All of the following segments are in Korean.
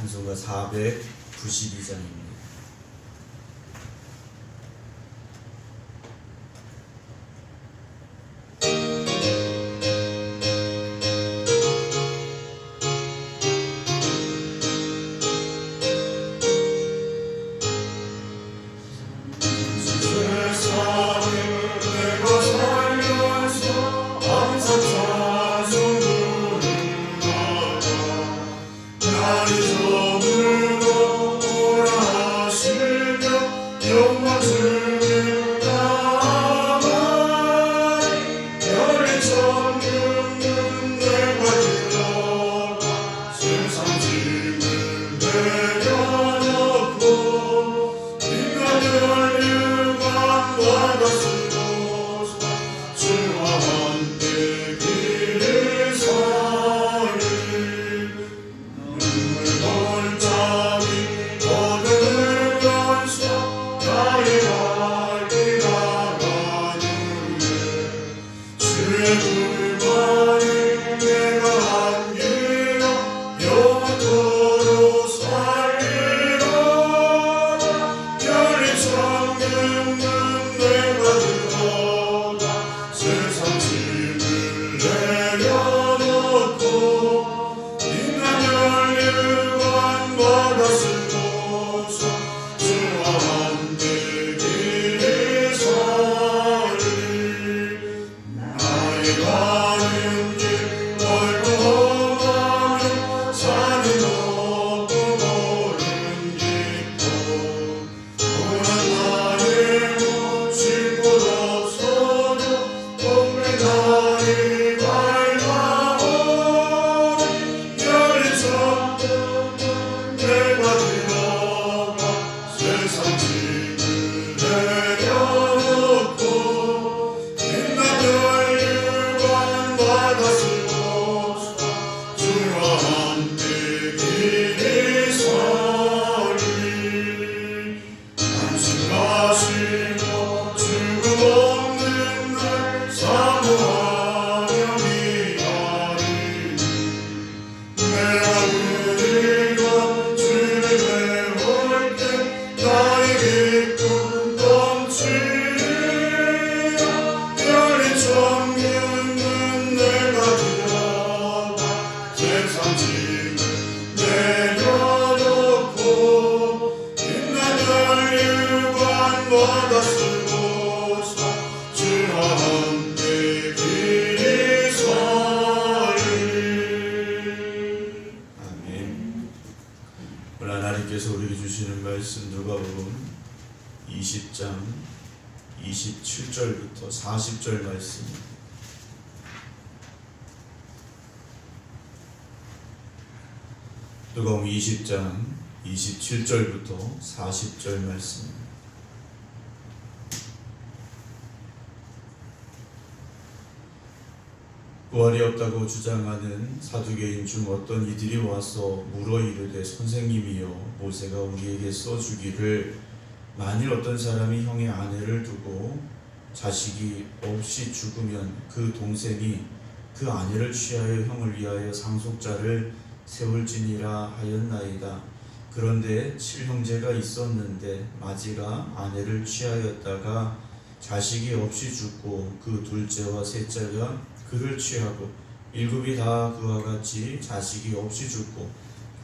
찬송가 492장입니다. 하나님께서 우리에게 주시는 말씀 누가복음 20장 27절부터 40절 말씀입니다. 누가복음 20장 27절부터 40절 말씀입니다. 부활이 없다고 주장하는 사두개인 중 어떤 이들이 와서 물어 이르되 선생님이여 모세가 우리에게 써주기를 만일 어떤 사람이 형의 아내를 두고 자식이 없이 죽으면 그 동생이 그 아내를 취하여 형을 위하여 상속자를 세울지니라 하였나이다. 그런데 7형제가 있었는데 마지가 아내를 취하였다가 자식이 없이 죽고 그 둘째와 셋째가 그를 취하고 7이 다 그와 같이 자식이 없이 죽고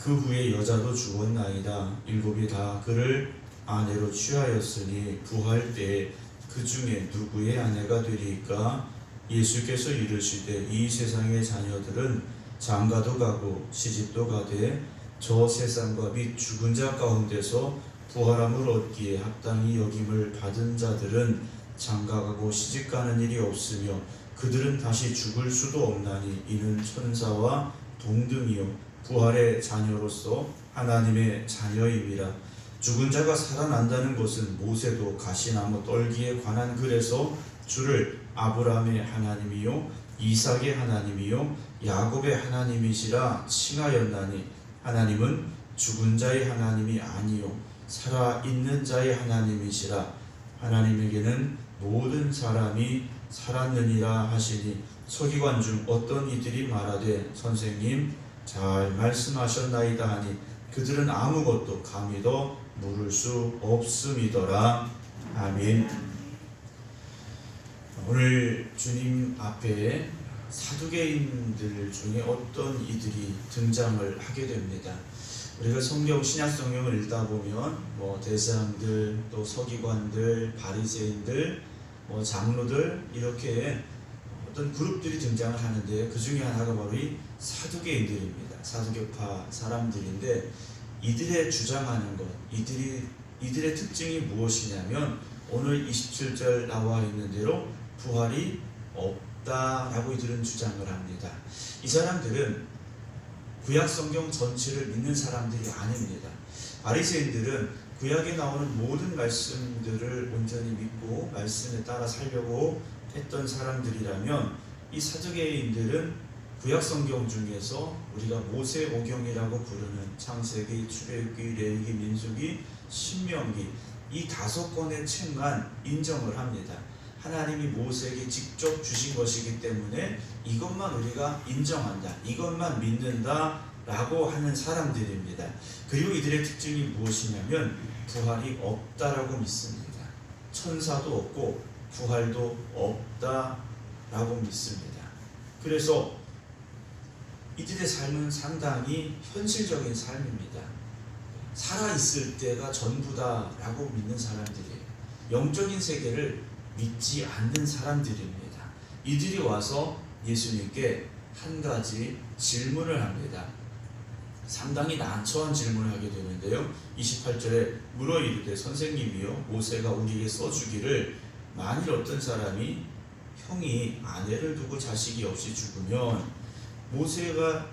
그 후에 여자도 죽었나이다. 7이 다 그를 아내로 취하였으니 부활 때에 그 중에 누구의 아내가 되리까? 예수께서 이르시되 이 세상의 자녀들은 장가도 가고 시집도 가되 저 세상과 및 죽은 자 가운데서 부활함을 얻기에 합당히 여김을 받은 자들은 장가가고 시집가는 일이 없으며 그들은 다시 죽을 수도 없나니 이는 천사와 동등이요 부활의 자녀로서 하나님의 자녀임이라. 죽은 자가 살아난다는 것은 모세도 가시나무 떨기에 관한 글에서 주를 아브라함의 하나님이요 이삭의 하나님이요 야곱의 하나님이시라 칭하였나니 하나님은 죽은 자의 하나님이 아니요 살아있는 자의 하나님이시라. 하나님에게는 모든 사람이 살았느니라 하시니 서기관 중 어떤 이들이 말하되 선생님 잘 말씀하셨나이다 하니 그들은 아무것도 감히 더 물을 수 없음이더라. 아멘. 오늘 주님 앞에 사두개인들 중에 어떤 이들이 등장을 하게 됩니다. 우리가 신약 성경을 읽다 보면 대사장들, 또 서기관들, 바리새인들, 장로들 이렇게 어떤 그룹들이 등장을 하는데 그 중에 하나가 바로 이 사두개인들입니다. 사두개파 사람들인데 이들의 주장하는 것, 이들의 특징이 무엇이냐면 오늘 27절 나와 있는 대로 부활이 없다라고 이들은 주장을 합니다. 이 사람들은 구약 성경 전체를 믿는 사람들이 아닙니다. 바리새인들은 구약에 나오는 모든 말씀들을 온전히 믿고 말씀에 따라 살려고 했던 사람들이라면 이 사두개인들은 구약 성경 중에서 우리가 모세오경이라고 부르는 창세기, 출애굽기, 레위기, 민수기, 신명기 이 5권의 책만 인정을 합니다. 하나님이 모세에게 직접 주신 것이기 때문에 이것만 우리가 인정한다, 이것만 믿는다 라고 하는 사람들입니다. 그리고 이들의 특징이 무엇이냐면 부활이 없다라고 믿습니다. 천사도 없고 부활도 없다라고 믿습니다. 그래서 이들의 삶은 상당히 현실적인 삶입니다. 살아있을 때가 전부다라고 믿는 사람들이에요. 영적인 세계를 믿지 않는 사람들입니다. 이들이 와서 예수님께 한 가지 질문을 합니다. 상당히 난처한 질문을 하게 되는데요. 28절에 물어 이르되 선생님이여 모세가 우리에게 써주기를 만일 어떤 사람이 형이 아내를 두고 자식이 없이 죽으면 모세가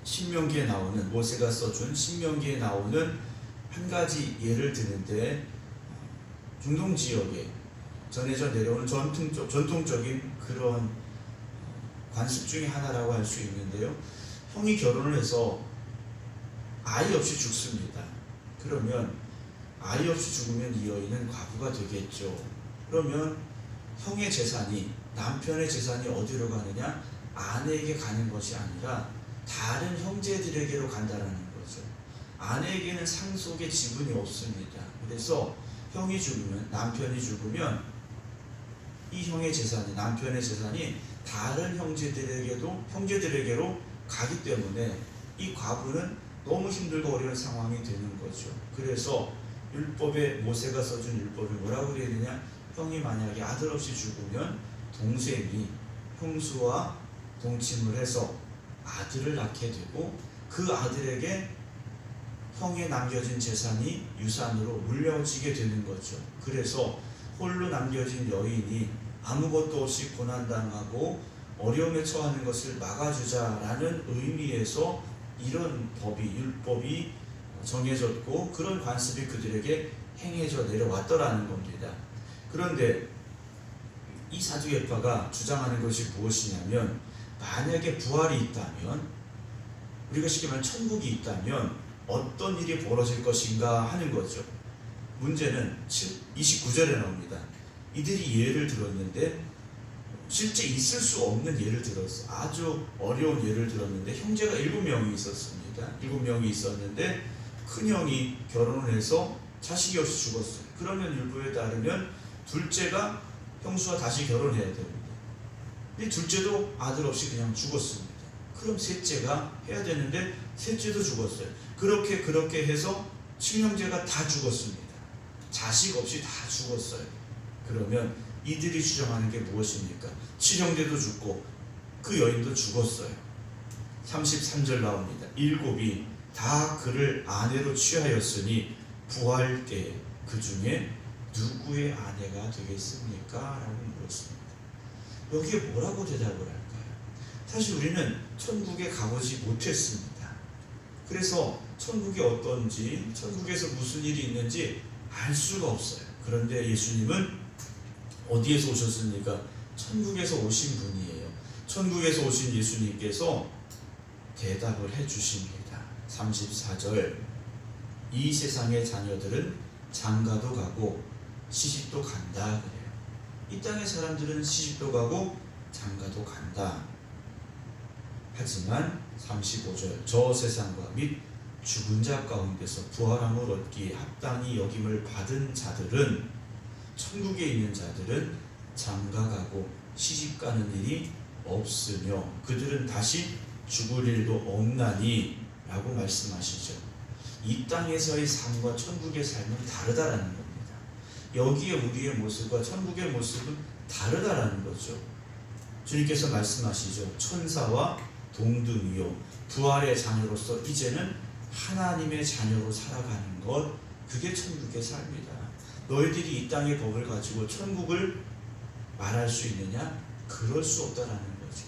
써준 신명기에 나오는 한 가지 예를 드는데 중동 지역에 전해져 내려오는 전통적인 그런 관습 중에 하나라고 할 수 있는데요. 형이 결혼을 해서 아이 없이 죽습니다. 그러면 아이 없이 죽으면 이 여인은 과부가 되겠죠. 그러면 형의 재산이, 남편의 재산이 어디로 가느냐? 아내에게 가는 것이 아니라 다른 형제들에게로 간다라는 거죠. 아내에게는 상속의 지분이 없습니다. 그래서 남편이 죽으면 이 형의 재산이, 남편의 재산이 다른 형제들에게로 가기 때문에 이 과부는 너무 힘들고 어려운 상황이 되는 거죠. 그래서 율법에 모세가 써준 율법이 뭐라고 되어 있느냐? 형이 만약에 아들 없이 죽으면 동생이 형수와 동침을 해서 아들을 낳게 되고 그 아들에게 형에 남겨진 재산이 유산으로 물려지게 되는 거죠. 그래서 홀로 남겨진 여인이 아무것도 없이 고난당하고 어려움에 처하는 것을 막아주자라는 의미에서 이런 율법이 정해졌고 그런 관습이 그들에게 행해져 내려왔더라는 겁니다. 그런데 이 사두개파가 주장하는 것이 무엇이냐면 만약에 부활이 있다면, 우리가 쉽게 말하면 천국이 있다면 어떤 일이 벌어질 것인가 하는 거죠. 문제는 29절에 나옵니다. 이들이 예를 들었는데 실제 있을 수 없는 예를 들었어. 아주 어려운 예를 들었는데 형제가 7명이 있었습니다. 7명이 있었는데 큰형이 결혼을 해서 자식이 없이 죽었어요. 그러면 율법에 따르면 둘째가 형수와 다시 결혼해야 됩니다. 이 둘째도 아들 없이 그냥 죽었습니다. 그럼 셋째가 해야 되는데 셋째도 죽었어요. 그렇게 해서 친형제가 다 죽었습니다. 자식 없이 다 죽었어요. 그러면 이들이 주장하는 게 무엇입니까? 친형제도 죽고 그 여인도 죽었어요. 33절 나옵니다. 7이 다 그를 아내로 취하였으니 부활 때 그 중에 누구의 아내가 되겠습니까? 라고 물었습니다. 여기에 뭐라고 대답을 할까요? 사실 우리는 천국에 가보지 못했습니다. 그래서 천국이 어떤지, 천국에서 무슨 일이 있는지 알 수가 없어요. 그런데 예수님은 어디에서 오셨습니까? 천국에서 오신 분이에요. 천국에서 오신 예수님께서 대답을 해주십니다. 34절 이 세상의 자녀들은 장가도 가고 시집도 간다 그래요. 이 땅의 사람들은 시집도 가고 장가도 간다. 하지만 35절 저 세상과 및 죽은 자 가운데서 부활함을 얻기에 합당히 여김을 받은 자들은, 천국에 있는 자들은 장가가고 시집가는 일이 없으며 그들은 다시 죽을 일도 없나니 라고 말씀하시죠. 이 땅에서의 삶과 천국의 삶은 다르다라는 겁니다. 여기에 우리의 모습과 천국의 모습은 다르다라는 거죠. 주님께서 말씀하시죠. 천사와 동등이요 부활의 자녀로서 이제는 하나님의 자녀로 살아가는 것, 그게 천국의 삶이다. 너희들이 이 땅의 법을 가지고 천국을 말할 수 있느냐? 그럴 수 없다라는 거죠.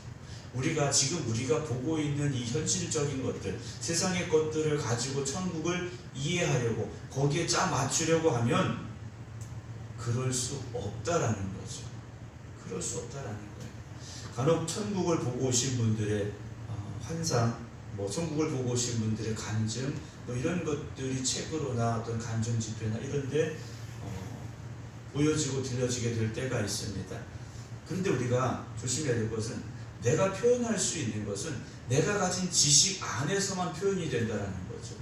우리가 보고 있는 이 현실적인 것들, 세상의 것들을 가지고 천국을 이해하려고, 거기에 짜 맞추려고 하면 그럴 수 없다라는 거죠. 그럴 수 없다라는 거예요. 간혹 천국을 보고 오신 분들의 환상, 천국을 보고 오신 분들의 간증, 이런 것들이 책으로나 어떤 간증 집회나 이런데 보여지고 들려지게 될 때가 있습니다. 그런데 우리가 조심해야 될 것은, 내가 표현할 수 있는 것은 내가 가진 지식 안에서만 표현이 된다는 거죠.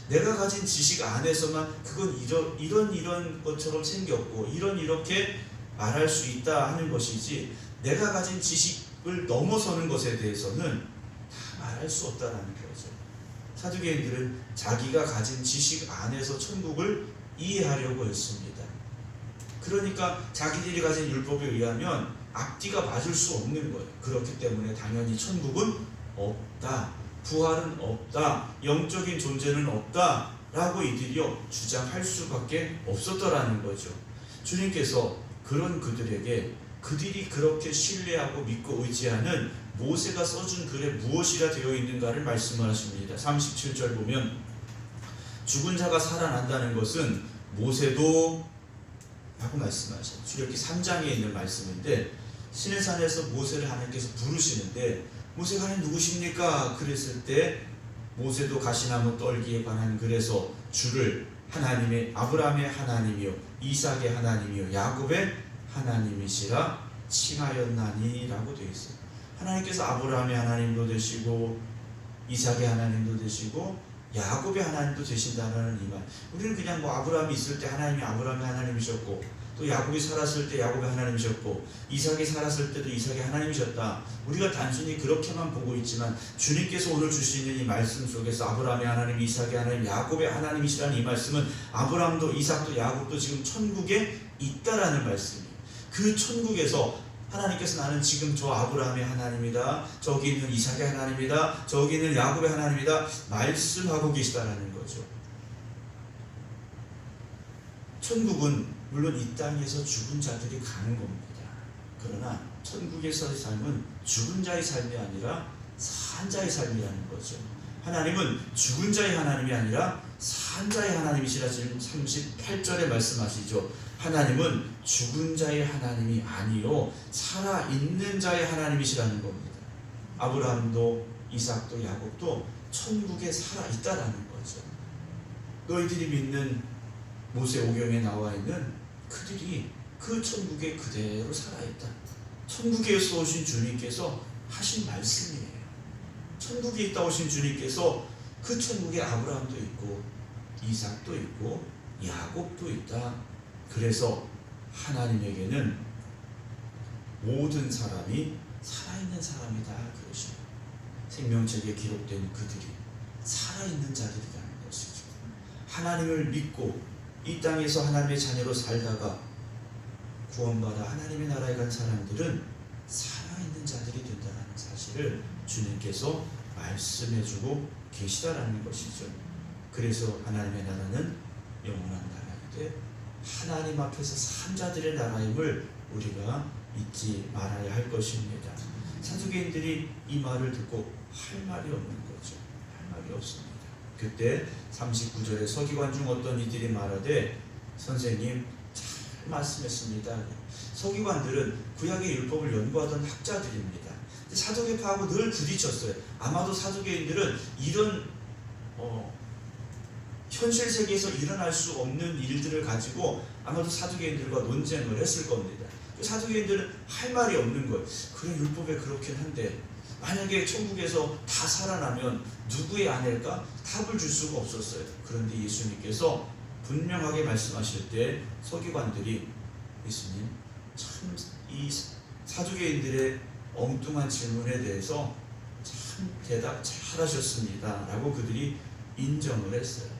내가 가진 지식 안에서만 그건 이런 것처럼 생겼고 이렇게 말할 수 있다 하는 것이지, 내가 가진 지식을 넘어서는 것에 대해서는 다 말할 수 없다는 거죠. 사두개인들은 자기가 가진 지식 안에서 천국을 이해하려고 했습니다. 그러니까 자기들이 가진 율법에 의하면 앞뒤가 맞을 수 없는 거예요. 그렇기 때문에 당연히 천국은 없다, 부활은 없다, 영적인 존재는 없다 라고 이들이요 주장할 수밖에 없었더라는 거죠. 주님께서 그런 그들에게 그들이 그렇게 신뢰하고 믿고 의지하는 모세가 써준 글에 무엇이라 되어 있는가를 말씀을 하십니다. 37절 보면 죽은 자가 살아난다는 것은 모세도 라고 말씀하셔요. 출애굽기 3장에 있는 말씀인데, 시내산에서 모세를 하나님께서 부르시는데 모세가 하나님 누구십니까? 그랬을 때 모세도 가시나무 떨기에 관한 글에서 주를 하나님의 아브라함의 하나님이요 이삭의 하나님이요 야곱의 하나님이시라 칭하였나니 라고 되어 있어요. 하나님께서 아브라함의 하나님도 되시고 이삭의 하나님도 되시고 야곱의 하나님도 되신다는 이 말. 우리는 그냥 아브라함이 있을 때 하나님이 아브라함의 하나님이셨고, 또 야곱이 살았을 때 야곱의 하나님이셨고, 이삭이 살았을 때도 이삭의 하나님이셨다. 우리가 단순히 그렇게만 보고 있지만, 주님께서 오늘 주시는 이 말씀 속에서 아브라함의 하나님, 이삭의 하나님, 야곱의 하나님이시라는 이 말씀은 아브라함도 이삭도 야곱도 지금 천국에 있다라는 말씀이에요. 그 천국에서 하나님께서 나는 지금 저 아브라함의 하나님이다, 저기 있는 이삭의 하나님이다, 저기 있는 야곱의 하나님이다 말씀하고 계시다라는 거죠. 천국은 물론 이 땅에서 죽은 자들이 가는 겁니다. 그러나 천국에서의 삶은 죽은 자의 삶이 아니라 산 자의 삶이라는 거죠. 하나님은 죽은 자의 하나님이 아니라 산 자의 하나님이시라 지금 38절에 말씀하시죠. 하나님은 죽은 자의 하나님이 아니요 살아있는 자의 하나님이시라는 겁니다. 아브라함도 이삭도 야곱도 천국에 살아있다라는 거죠. 너희들이 믿는 모세오경에 나와 있는 그들이 그 천국에 그대로 살아있다. 천국에서 오신 주님께서 하신 말씀이에요. 천국에 있다 오신 주님께서 그 천국에 아브라함도 있고 이삭도 있고 야곱도 있다. 그래서 하나님에게는 모든 사람이 살아있는 사람이다 그러시고, 생명책에 기록된 그들이 살아있는 자들이라는 것이죠. 하나님을 믿고 이 땅에서 하나님의 자녀로 살다가 구원받아 하나님의 나라에 간 사람들은 살아있는 자들이 된다는 사실을 주님께서 말씀해주고 계시다라는 것이죠. 그래서 하나님의 나라는 영원한 나라이되 하나님 앞에서 산 자들의 나라임을 우리가 잊지 말아야 할 것입니다. 사두개인들이 이 말을 듣고 할 말이 없는 거죠. 할 말이 없습니다. 그때 39절에 서기관 중 어떤 이들이 말하되 선생님 잘 말씀했습니다. 서기관들은 구약의 율법을 연구하던 학자들입니다. 사두개파하고 늘 부딪혔어요. 아마도 사두개인들은 이런 현실 세계에서 일어날 수 없는 일들을 가지고 아마도 사두개인들과 논쟁을 했을 겁니다. 사두개인들은 할 말이 없는 거예요. 그래 율법에 그렇긴 한데 만약에 천국에서 다 살아나면 누구의 아내일까? 답을 줄 수가 없었어요. 그런데 예수님께서 분명하게 말씀하실 때 서기관들이 예수님 참 이 사두개인들의 엉뚱한 질문에 대해서 참 대답 잘하셨습니다 라고 그들이 인정을 했어요.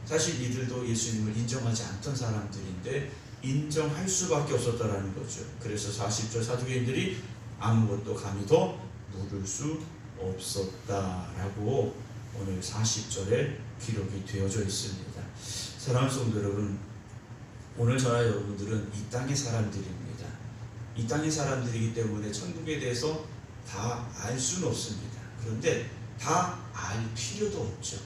사실 이들도 예수님을 인정하지 않던 사람들인데 인정할 수밖에 없었다라는 거죠. 그래서 40절 사두개인들이 아무것도 감히 더 물을 수 없었다라고 오늘 40절에 기록이 되어져 있습니다. 사랑하는 성도 여러분, 오늘 저와 여러분들은 이 땅의 사람들입니다. 이 땅의 사람들이기 때문에 천국에 대해서 다 알 수는 없습니다. 그런데 다 알 필요도 없죠.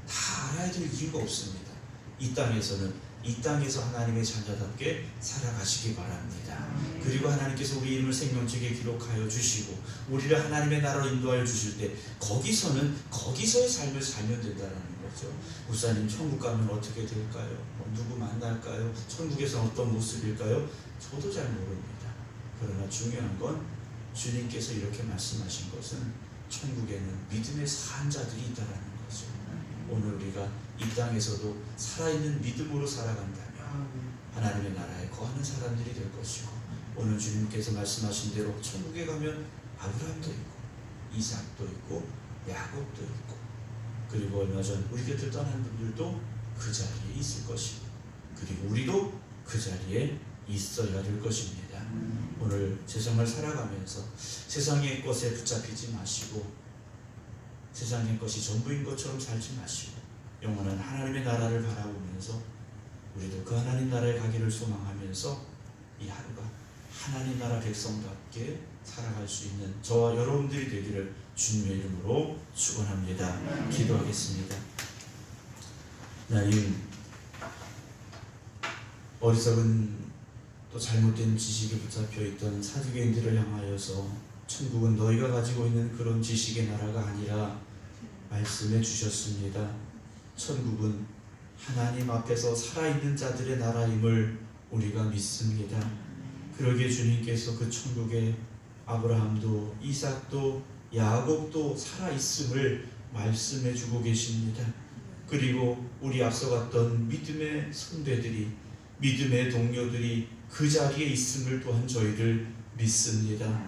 다 알아야 될 이유가 없습니다. 이 땅에서는 이 땅에서 하나님의 자녀답게 살아가시기 바랍니다. 그리고 하나님께서 우리 이름을 생명책에 기록하여 주시고 우리를 하나님의 나라로 인도하여 주실 때 거기서는 거기서의 삶을 살면 된다는 거죠. 목사님 천국 가면 어떻게 될까요? 누구 만날까요? 천국에서 어떤 모습일까요? 저도 잘 모릅니다. 그러나 중요한 건 주님께서 이렇게 말씀하신 것은 천국에는 믿음의 산 자들이 있다는 거죠. 오늘 우리가 이 땅에서도 살아있는 믿음으로 살아간다면 하나님의 나라에 거하는 사람들이 될 것이고, 오늘 주님께서 말씀하신 대로 천국에 가면 아브라함도 있고 이삭도 있고 야곱도 있고, 그리고 얼마 전 우리 곁을 떠난 분들도 그 자리에 있을 것이고, 그리고 우리도 그 자리에 있어야 될 것입니다. 오늘 세상을 살아가면서 세상의 것에 붙잡히지 마시고 세상의 것이 전부인 것처럼 살지 마시고 영원한 하나님의 나라를 바라보면서 우리도 그 하나님 나라에 가기를 소망하면서 이 하루가 하나님 나라 백성답게 살아갈 수 있는 저와 여러분들이 되기를 주님의 이름으로 축원합니다. 기도하겠습니다. 하나님, 어리석은 또 잘못된 지식에 붙잡혀 있던 사두개인들을 향하여서 천국은 너희가 가지고 있는 그런 지식의 나라가 아니라 말씀해 주셨습니다. 천국은 하나님 앞에서 살아있는 자들의 나라임을 우리가 믿습니다. 그러기에 주님께서 그 천국에 아브라함도 이삭도 야곱도 살아있음을 말씀해 주고 계십니다. 그리고 우리 앞서 갔던 믿음의 선배들이, 믿음의 동료들이 그 자리에 있음을 또한 저희들 믿습니다.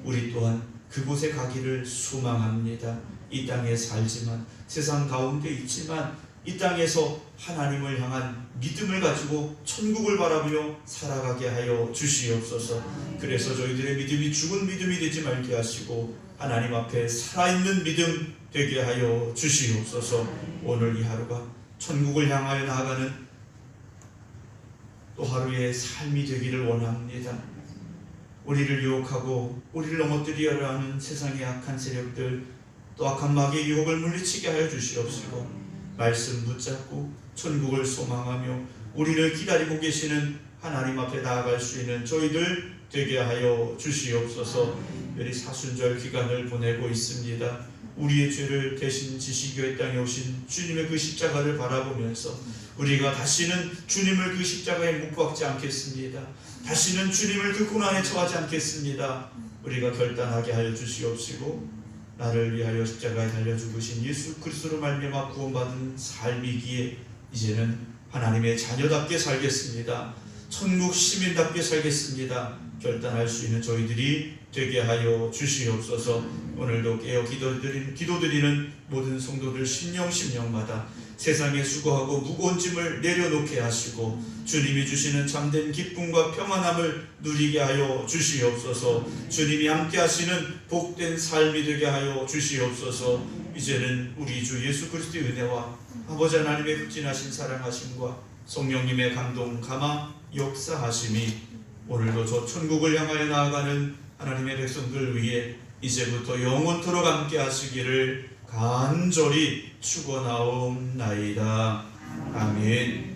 우리 또한 그곳에 가기를 소망합니다. 이 땅에 살지만, 세상 가운데 있지만 이 땅에서 하나님을 향한 믿음을 가지고 천국을 바라보며 살아가게 하여 주시옵소서. 그래서 저희들의 믿음이 죽은 믿음이 되지 말게 하시고 하나님 앞에 살아있는 믿음 되게 하여 주시옵소서. 오늘 이 하루가 천국을 향하여 나아가는 또 하루의 삶이 되기를 원합니다. 우리를 유혹하고 우리를 넘어뜨리려 하는 세상의 악한 세력들, 또 악한 마귀의 유혹을 물리치게 하여 주시옵시고 말씀 붙잡고 천국을 소망하며 우리를 기다리고 계시는 하나님 앞에 나아갈 수 있는 저희들 되게 하여 주시옵소서. 우리 사순절 기간을 보내고 있습니다. 우리의 죄를 대신 지시고 이 땅에 오신 주님의 그 십자가를 바라보면서 우리가 다시는 주님을 그 십자가에 못 박지 않겠습니다. 다시는 주님을 그 고난에 처하지 않겠습니다. 우리가 결단하게 하여 주시옵시고 나를 위하여 십자가에 달려 죽으신 예수 그리스도로 말미암아 구원받은 삶이기에 이제는 하나님의 자녀답게 살겠습니다. 천국 시민답게 살겠습니다. 결단할 수 있는 저희들이 되게 하여 주시옵소서. 오늘도 깨어 기도드리는 모든 성도들 심령마다 세상에 수고하고 무거운 짐을 내려놓게 하시고 주님이 주시는 참된 기쁨과 평안함을 누리게 하여 주시옵소서. 주님이 함께 하시는 복된 삶이 되게 하여 주시옵소서. 이제는 우리 주 예수 그리스도의 은혜와 아버지 하나님의 극진하신 사랑하심과 성령님의 감동 감화 역사하심이 오늘도 저 천국을 향하여 나아가는 하나님의 백성들 위해 이제부터 영원토록 함께 하시기를 간절히 축원하옵나이다. 아멘.